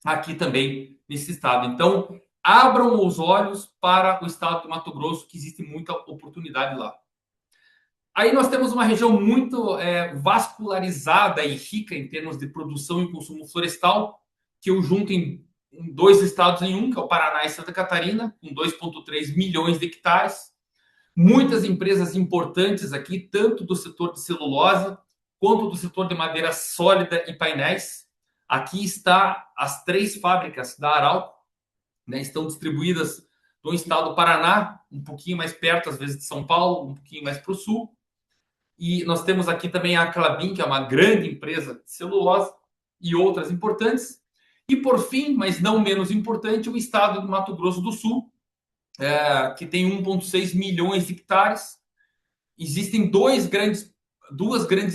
aqui também nesse estado. Então, abram os olhos para o estado do Mato Grosso, que existe muita oportunidade lá. Aí nós temos uma região muito vascularizada e rica em termos de produção e consumo florestal, que eu junto em dois estados em um, que é o Paraná e Santa Catarina, com 2,3 milhões de hectares. Muitas empresas importantes aqui, tanto do setor de celulose, quanto do setor de madeira sólida e painéis. Aqui está as 3 fábricas da Arauco, né, estão distribuídas no estado do Paraná, um pouquinho mais perto, às vezes, de São Paulo, um pouquinho mais para o sul. E nós temos aqui também a Klabin, que é uma grande empresa de celulose, e outras importantes. E, por fim, mas não menos importante, o estado do Mato Grosso do Sul, que tem 1,6 milhões de hectares. Existem duas grandes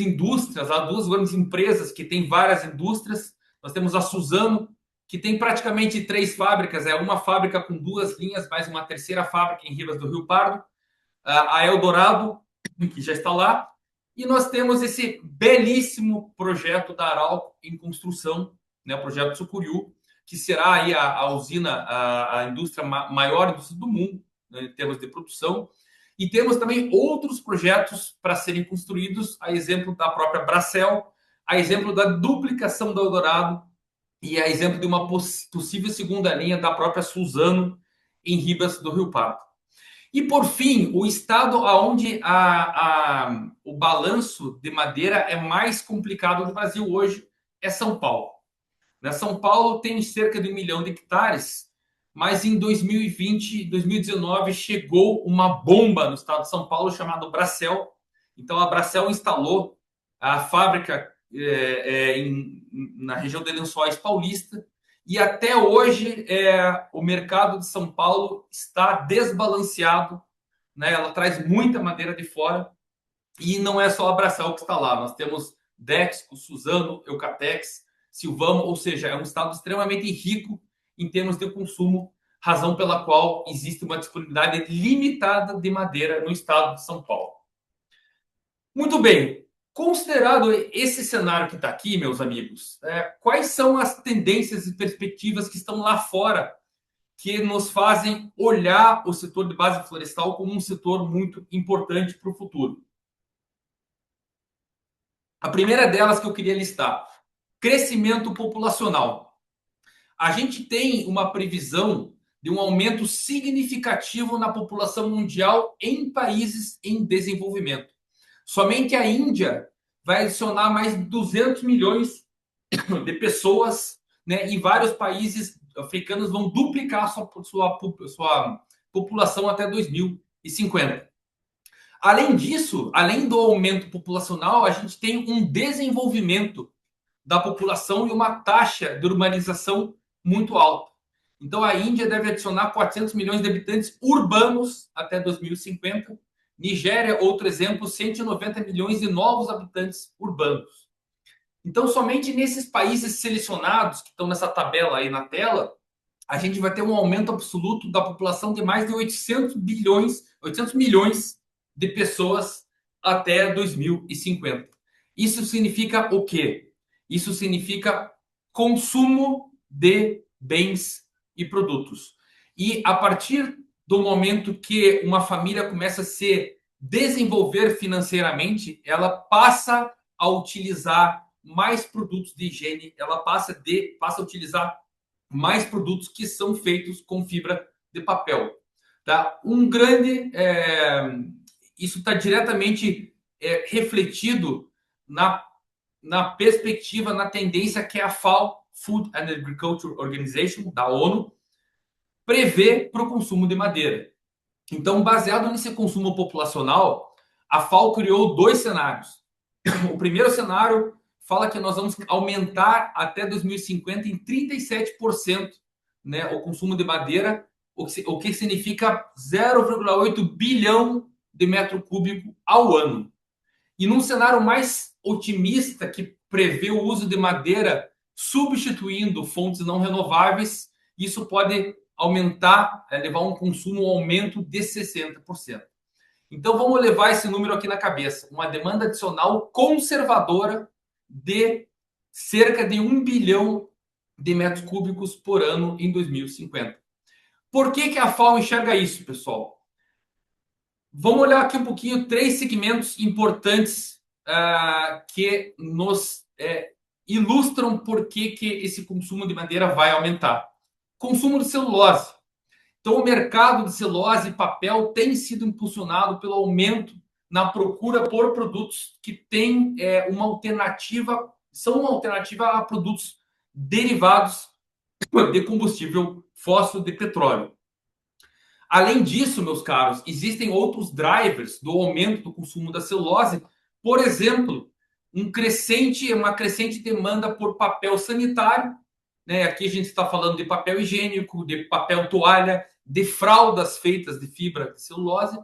indústrias, duas grandes empresas que têm várias indústrias. Nós temos a Suzano, que tem praticamente 3 fábricas, uma fábrica com 2 linhas, mais uma terceira fábrica em Rivas do Rio Pardo, a Eldorado, que já está lá, e nós temos esse belíssimo projeto da Arauco em construção, né, o projeto Sucuriú, que será aí a usina, a indústria maior indústria do mundo, né, em termos de produção. E temos também outros projetos para serem construídos, a exemplo da própria Bracel, a exemplo da duplicação da Eldorado e a exemplo de uma possível segunda linha da própria Suzano em Ribas do Rio Pardo. E, por fim, o estado onde o balanço de madeira é mais complicado do Brasil hoje é São Paulo. Né? São Paulo tem cerca de 1 milhão de hectares, mas em 2020, 2019, chegou uma bomba no estado de São Paulo chamada Bracel. Então, a Bracel instalou a fábrica na região de Lençóis Paulista, e até hoje o mercado de São Paulo está desbalanceado, né? Ela traz muita madeira de fora e não é só a Bracel que está lá. Nós temos Dexco, Suzano, Eucatex, Silvamo, ou seja, é um estado extremamente rico em termos de consumo, razão pela qual existe uma disponibilidade limitada de madeira no estado de São Paulo. Muito bem. Considerado esse cenário que está aqui, meus amigos, quais são as tendências e perspectivas que estão lá fora que nos fazem olhar o setor de base florestal como um setor muito importante para o futuro? A primeira delas que eu queria listar, crescimento populacional. A gente tem uma previsão de um aumento significativo na população mundial em países em desenvolvimento. Somente a Índia vai adicionar mais de 200 milhões de pessoas, né? E vários países africanos vão duplicar a sua população até 2050. Além disso, além do aumento populacional, a gente tem um desenvolvimento da população e uma taxa de urbanização muito alta. Então, a Índia deve adicionar 400 milhões de habitantes urbanos até 2050. Nigéria, outro exemplo, 190 milhões de novos habitantes urbanos. Então, somente nesses países selecionados, que estão nessa tabela aí na tela, a gente vai ter um aumento absoluto da população de mais de 800 milhões de pessoas até 2050. Isso significa o quê? Isso significa consumo de bens e produtos. E a partir do momento que uma família começa a se desenvolver financeiramente, ela passa a utilizar mais produtos de higiene, ela passa a utilizar mais produtos que são feitos com fibra de papel. Tá? Isso está diretamente refletido na perspectiva, na tendência que é a Food and Agriculture Organization, da ONU, prevê para o consumo de madeira. Então, baseado nesse consumo populacional, a FAO criou 2 cenários. O primeiro cenário fala que nós vamos aumentar até 2050 em 37%, né, o consumo de madeira, o que significa 0,8 bilhão de metro cúbico ao ano. E num cenário mais otimista, que prevê o uso de madeira substituindo fontes não renováveis, isso pode aumentar, levar um consumo, um aumento de 60%. Então vamos levar esse número aqui na cabeça. Uma demanda adicional conservadora de cerca de 1 bilhão de metros cúbicos por ano em 2050. Por que a FAO enxerga isso, pessoal? Vamos olhar aqui um pouquinho 3 segmentos importantes que nos ilustram por que esse consumo de madeira vai aumentar. Consumo de celulose. Então, o mercado de celulose e papel tem sido impulsionado pelo aumento na procura por produtos que têm uma alternativa, são uma alternativa a produtos derivados de combustível fóssil de petróleo. Além disso, meus caros, existem outros drivers do aumento do consumo da celulose. Por exemplo, uma crescente demanda por papel sanitário, né? Aqui a gente está falando de papel higiênico, de papel toalha, de fraldas feitas de fibra de celulose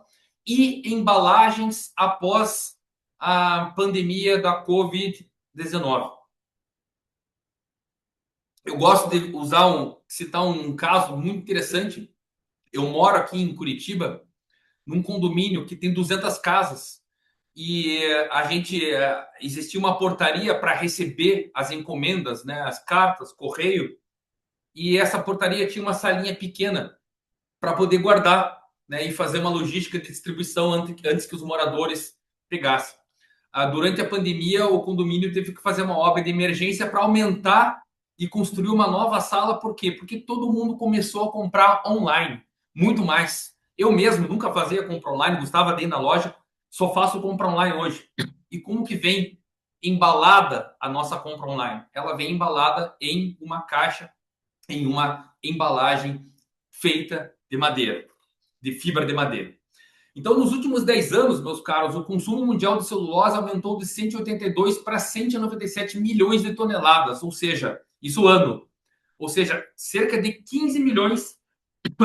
e embalagens após a pandemia da Covid-19. Eu gosto de citar um caso muito interessante. Eu moro aqui em Curitiba, num condomínio que tem 200 casas, e existia uma portaria para receber as encomendas, né, as cartas, correio, e essa portaria tinha uma salinha pequena para poder guardar, né, e fazer uma logística de distribuição antes que os moradores pegassem. Durante a pandemia, o condomínio teve que fazer uma obra de emergência para aumentar e construir uma nova sala. Por quê? Porque todo mundo começou a comprar online, muito mais. Eu mesmo nunca fazia compra online, gostava de ir na loja, só faço compra online hoje. E como que vem embalada a nossa compra online? Ela vem embalada em uma caixa, em uma embalagem feita de madeira, de fibra de madeira. Então, nos últimos 10 anos, meus caros, o consumo mundial de celulose aumentou de 182 para 197 milhões de toneladas, ou seja, isso ano. Ou seja, cerca de 15 milhões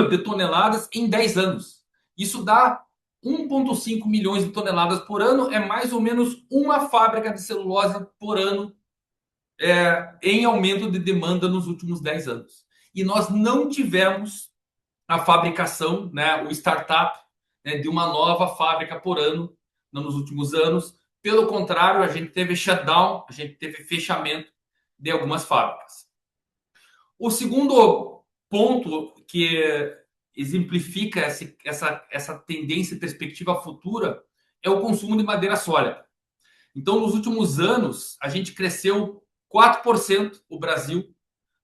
de toneladas em 10 anos. Isso dá 1,5 milhões de toneladas por ano, é mais ou menos uma fábrica de celulose por ano em aumento de demanda nos últimos 10 anos. E nós não tivemos a fabricação, né, o startup, né, de uma nova fábrica por ano nos últimos anos. Pelo contrário, a gente teve shutdown, a gente teve fechamento de algumas fábricas. O segundo ponto que exemplifica essa tendência e perspectiva futura é o consumo de madeira sólida. Então, nos últimos anos, a gente cresceu 4%, o Brasil,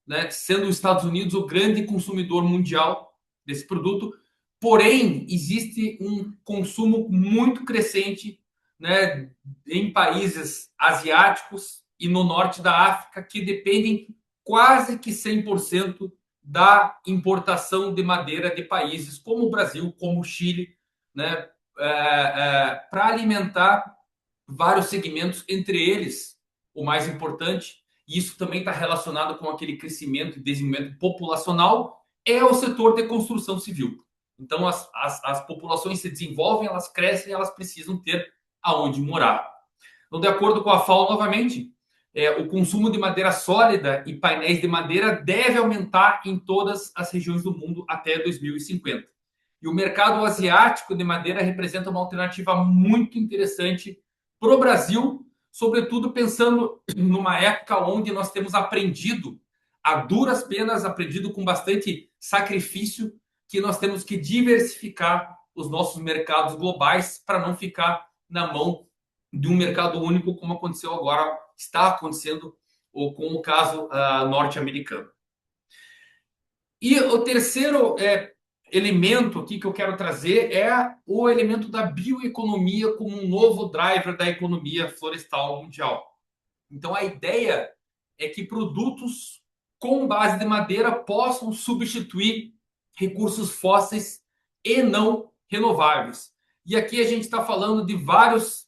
né, sendo os Estados Unidos o grande consumidor mundial desse produto. Porém, existe um consumo muito crescente, né, em países asiáticos e no norte da África, que dependem quase que 100% da importação de madeira de países como o Brasil, como o Chile, né, para alimentar vários segmentos, entre eles o mais importante, e isso também está relacionado com aquele crescimento e desenvolvimento populacional, é o setor de construção civil. Então, as populações se desenvolvem, elas crescem, elas precisam ter aonde morar. Então, de acordo com a FAO, novamente, o consumo de madeira sólida e painéis de madeira deve aumentar em todas as regiões do mundo até 2050. E o mercado asiático de madeira representa uma alternativa muito interessante para o Brasil, sobretudo pensando numa época onde nós temos aprendido, a duras penas, aprendido com bastante sacrifício, que nós temos que diversificar os nossos mercados globais para não ficar na mão de um mercado único, como aconteceu agora, está acontecendo com o caso norte-americano. E o terceiro elemento aqui que eu quero trazer é o elemento da bioeconomia como um novo driver da economia florestal mundial. Então, a ideia é que produtos com base de madeira possam substituir recursos fósseis e não renováveis. E aqui a gente está falando de várias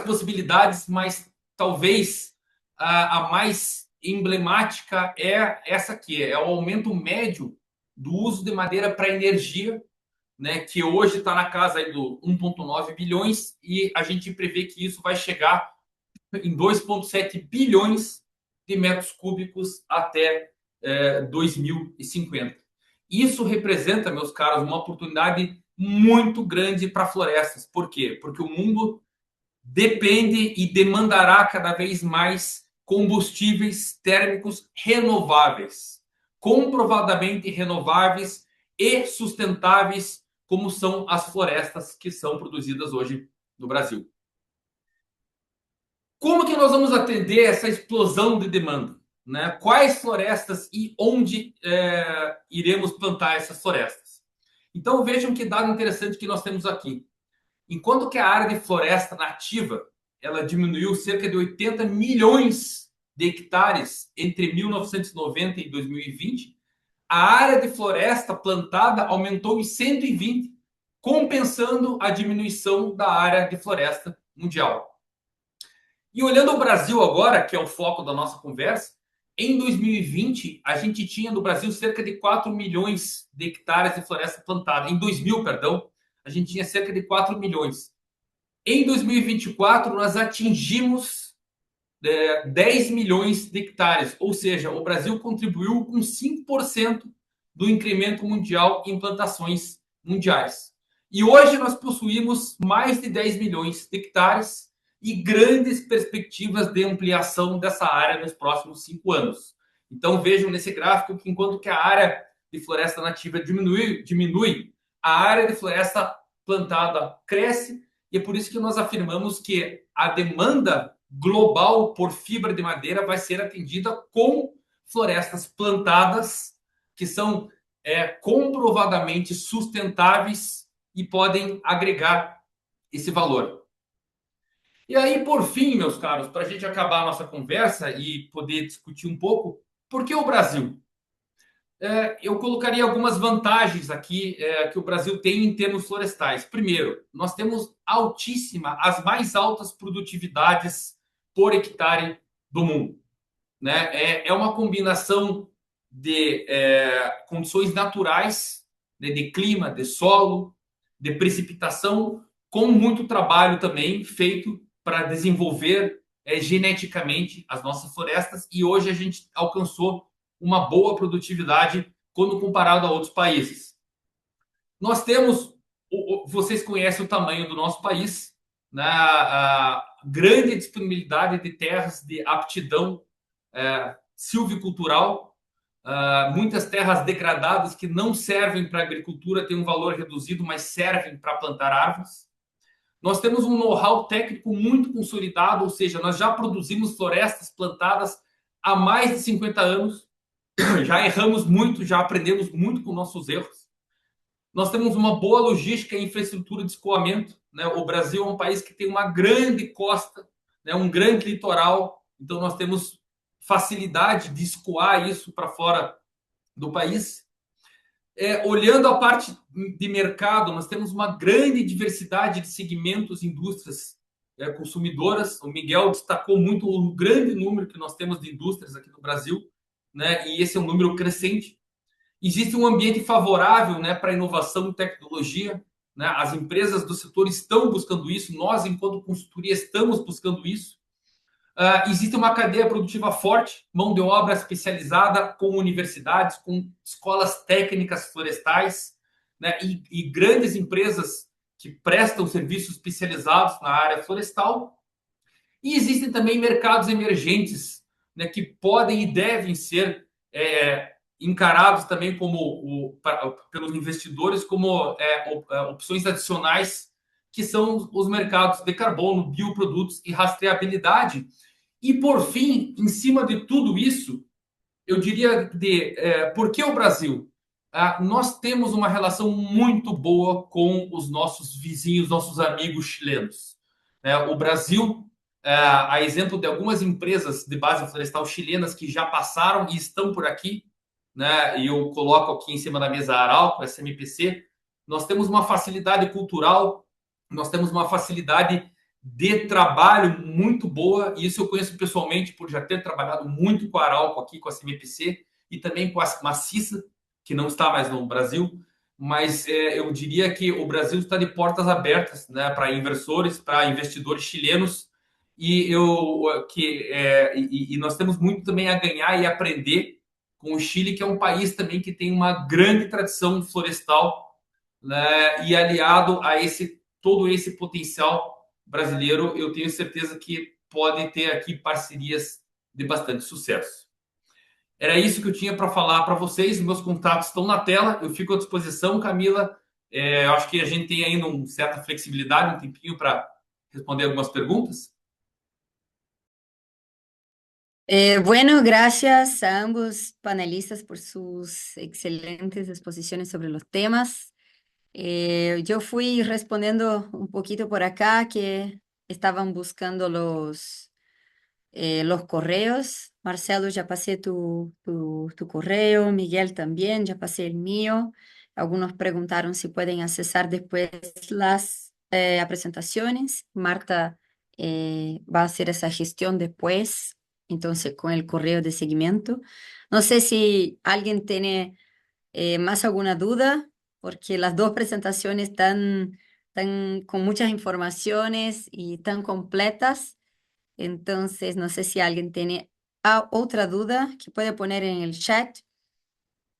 possibilidades, mas talvez a mais emblemática é essa aqui, é o aumento médio do uso de madeira para energia, né, que hoje está na casa aí do 1,9 bilhões e a gente prevê que isso vai chegar em 2,7 bilhões de metros cúbicos até 2050. Isso representa, meus caros, uma oportunidade muito grande para florestas. Por quê? Porque o mundo depende e demandará cada vez mais combustíveis térmicos renováveis, comprovadamente renováveis e sustentáveis, como são as florestas que são produzidas hoje no Brasil. Como que nós vamos atender essa explosão de demanda? Né? Quais florestas e onde iremos plantar essas florestas? Então vejam que dado interessante que nós temos aqui. Enquanto que a área de floresta nativa ela diminuiu cerca de 80 milhões de hectares entre 1990 e 2020, a área de floresta plantada aumentou em 120, compensando a diminuição da área de floresta mundial. E olhando o Brasil agora, que é o foco da nossa conversa, em 2020 a gente tinha no Brasil cerca de 4 milhões de hectares de floresta plantada. Em 2000, perdão, a gente tinha cerca de 4 milhões. Em 2024, nós atingimos 10 milhões de hectares, ou seja, o Brasil contribuiu com 5% do incremento mundial em plantações mundiais. E hoje nós possuímos mais de 10 milhões de hectares e grandes perspectivas de ampliação dessa área nos próximos 5 anos. Então vejam nesse gráfico que enquanto que a área de floresta nativa diminui, a área de floresta plantada cresce, e é por isso que nós afirmamos que a demanda global por fibra de madeira vai ser atendida com florestas plantadas que são comprovadamente sustentáveis e podem agregar esse valor. E aí, por fim, meus caros, para a gente acabar a nossa conversa e poder discutir um pouco, por que o Brasil? Eu colocaria algumas vantagens aqui que o Brasil tem em termos florestais. Primeiro, nós temos as mais altas produtividades por hectare do mundo. Né? É uma combinação de condições naturais, né, de clima, de solo, de precipitação, com muito trabalho também feito para desenvolver geneticamente as nossas florestas, e hoje a gente alcançou uma boa produtividade quando comparado a outros países. Nós temos, vocês conhecem o tamanho do nosso país, né? A grande disponibilidade de terras de aptidão silvicultural, muitas terras degradadas que não servem para a agricultura, têm um valor reduzido, mas servem para plantar árvores. Nós temos um know-how técnico muito consolidado, ou seja, nós já produzimos florestas plantadas há mais de 50 anos, já erramos muito, já aprendemos muito com nossos erros. Nós temos uma boa logística e infraestrutura de escoamento. Né? O Brasil é um país que tem uma grande costa, né? Um grande litoral, então nós temos facilidade de escoar isso para fora do país. Olhando a parte de mercado, nós temos uma grande diversidade de segmentos, indústrias consumidoras. O Miguel destacou muito o grande número que nós temos de indústrias aqui no Brasil, né? E esse é um número crescente. Existe um ambiente favorável, né, para inovação e tecnologia. Né? As empresas do setor estão buscando isso, nós, enquanto consultoria, estamos buscando isso. Existe uma cadeia produtiva forte, mão de obra especializada com universidades, com escolas técnicas florestais, né? E grandes empresas que prestam serviços especializados na área florestal. E existem também mercados emergentes, né, que podem e devem ser encarados também pelos investidores como opções adicionais, que são os mercados de carbono, bioprodutos e rastreabilidade. E, por fim, em cima de tudo isso, eu diria por que o Brasil? Nós temos uma relação muito boa com os nossos vizinhos, nossos amigos chilenos. O Brasil a exemplo de algumas empresas de base florestal chilenas que já passaram e estão por aqui, né? E eu coloco aqui em cima da mesa a Arauco, SMPC. Nós temos uma facilidade cultural, nós temos uma facilidade de trabalho muito boa, e isso eu conheço pessoalmente por já ter trabalhado muito com a Arauco aqui, com a SMPC, e também com a Maciça, que não está mais no Brasil, mas eu diria que o Brasil está de portas abertas, né, para inversores, para investidores chilenos, e nós temos muito também a ganhar e aprender com o Chile, que é um país também que tem uma grande tradição florestal, né, e aliado a todo esse potencial brasileiro, eu tenho certeza que pode ter aqui parcerias de bastante sucesso. Era isso que eu tinha para falar para vocês. Meus contatos estão na tela. Eu fico à disposição, Camila. Eu acho que a gente tem ainda uma certa flexibilidade, um tempinho para responder algumas perguntas. Bueno, gracias a ambos panelistas por sus excelentes exposiciones sobre los temas. Yo fui respondiendo un poquito por acá que estaban buscando los correos. Marcelo, ya pasé tu correo, Miguel también, ya pasé el mío. Algunos preguntaron si pueden accesar después las presentaciones. Marta va a hacer esa gestión después, entonces con el correo de seguimiento. No sé si alguien tiene más alguna duda, porque las dos presentaciones están con muchas informaciones y tan completas. Entonces, no sé si alguien tiene otra duda que puede poner en el chat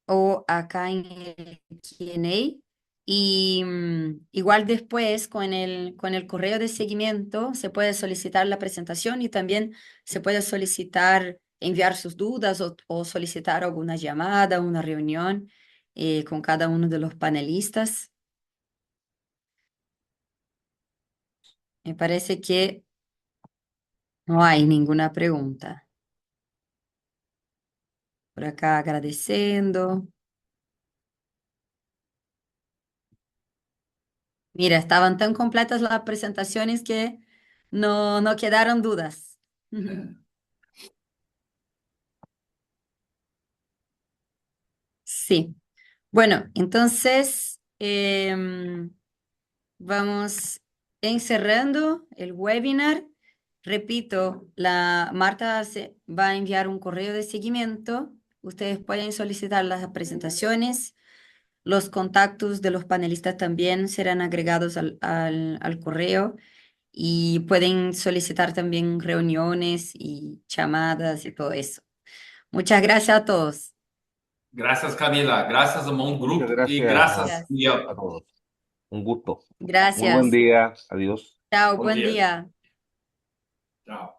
o acá en el Q&A. Y igual después con el correo de seguimiento se puede solicitar la presentación y también se puede solicitar enviar sus dudas o solicitar alguna llamada, una reunión con cada uno de los panelistas. Me parece que no hay ninguna pregunta. Por acá agradeciendo. Mira, estaban tan completas las presentaciones que no quedaron dudas. Sí. Bueno, entonces vamos encerrando el webinar. Repito, la Marta va a enviar un correo de seguimiento. Ustedes pueden solicitar las presentaciones. Los contactos de los panelistas también serán agregados al correo y pueden solicitar también reuniones y llamadas y todo eso. Muchas gracias a todos. Gracias, Camila. Gracias a Mon Muchas Group y gracias gracias, Gracias. Miguel. a todos. Un gusto. Muy buen Gracias. día. Adiós. Chao, Bom buen dia. día. Tchau.